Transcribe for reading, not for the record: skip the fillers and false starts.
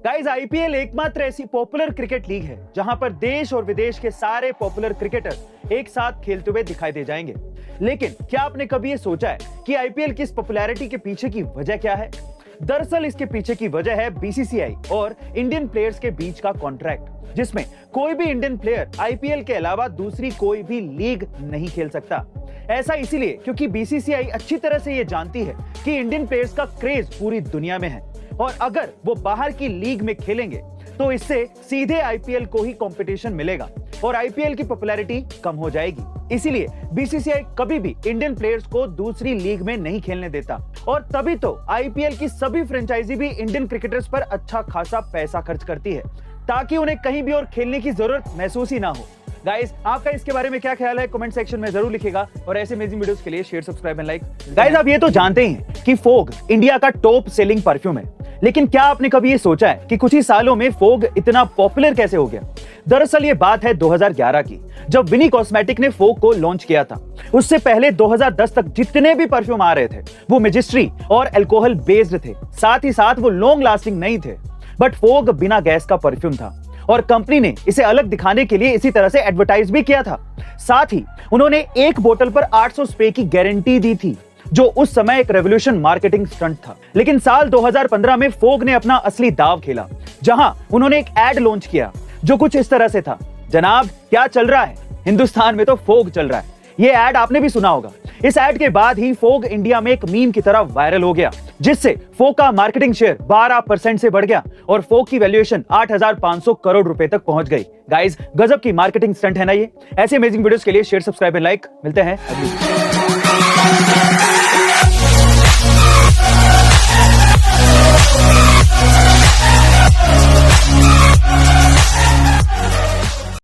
Guys, IPL एकमात्र ऐसी popular cricket league है जहां पर देश और विदेश के सारे पॉपुलर क्रिकेटर एक साथ खेलते हुए दिखाई दे जाएंगे। लेकिन क्या आपने कभी ये सोचा है कि आईपीएल की इस पॉपुलैरिटी के पीछे की वजह क्या है? दरअसल इसके पीछे की वजह है बीसीसीआई और इंडियन प्लेयर्स के बीच का कॉन्ट्रैक्ट, जिसमें कोई भी इंडियन प्लेयर आईपीएल के अलावा दूसरी कोई भी लीग नहीं खेल सकता। ऐसा इसीलिए क्योंकि बीसीसीआई अच्छी तरह से ये जानती है कि इंडियन प्लेयर्स का क्रेज पूरी दुनिया में है और अगर वो बाहर की लीग में खेलेंगे तो इससे सीधे आईपीएल को ही कंपटीशन मिलेगा और आईपीएल की पॉपुलैरिटी कम हो जाएगी। इसीलिए बीसीसीआई कभी भी इंडियन प्लेयर्स को दूसरी लीग में नहीं खेलने देता और तभी तो आईपीएल की सभी फ्रेंचाइजी भी इंडियन क्रिकेटर्स पर अच्छा खासा पैसा खर्च करती है ताकि उन्हें कहीं भी और खेलने की जरूरत महसूस ही ना हो। गाइस, आपका इसके बारे में क्या ख्याल है? कमेंट सेक्शन में जरूर लिखिएगा और ऐसे अमेजिंग वीडियोस के लिए share, subscribe and like. Guys, आप ये तो जानते ही हैं कि फोग इंडिया का टॉप सेलिंग परफ्यूम है, लेकिन क्या आपने कभी ये सोचा है कि कुछ ही सालों में फोग इतना पॉपुलर कैसे हो गया? दरअसल ये बात है 2011 की, जब विनी कॉस्मेटिक ने फोग को लॉन्च किया था। उससे पहले 2010 तक जितने भी परफ्यूम आ रहे थे वो मेजिस्ट्री और अल्कोहल बेस्ड थे, साथ ही साथ वो लॉन्ग लास्टिंग नहीं थे। बट फोग बिना गैस का परफ्यूम था और कंपनी ने इसे अलग दिखाने के लिए इसी तरह से एडवर्टाइज भी किया था। साथ ही उन्होंने एक बोतल पर 800 स्प्रे की गारंटी दी थी, जो उस समय एक रेवोल्यूशन मार्केटिंग स्टंट था। लेकिन साल 2015 में फोग ने अपना असली दांव खेला, जहां उन्होंने एक एड लॉन्च किया जो कुछ इस तरह से था, जनाब क्या चल रहा है, हिंदुस्तान में तो फोग चल रहा है। ये एड आपने भी सुना होगा। इस एड के बाद ही फोग इंडिया में एक मीम की तरह वायरल हो गया, जिससे फोग का मार्केटिंग शेयर 12% से बढ़ गया और फोग की वैल्यूएशन 8,500 करोड़ रुपए तक पहुंच गई। गाइस, गजब की मार्केटिंग स्टंट है ना ये। ऐसे अमेजिंग वीडियोस के लिए शेयर, सब्सक्राइब एंड लाइक। मिलते हैं अगली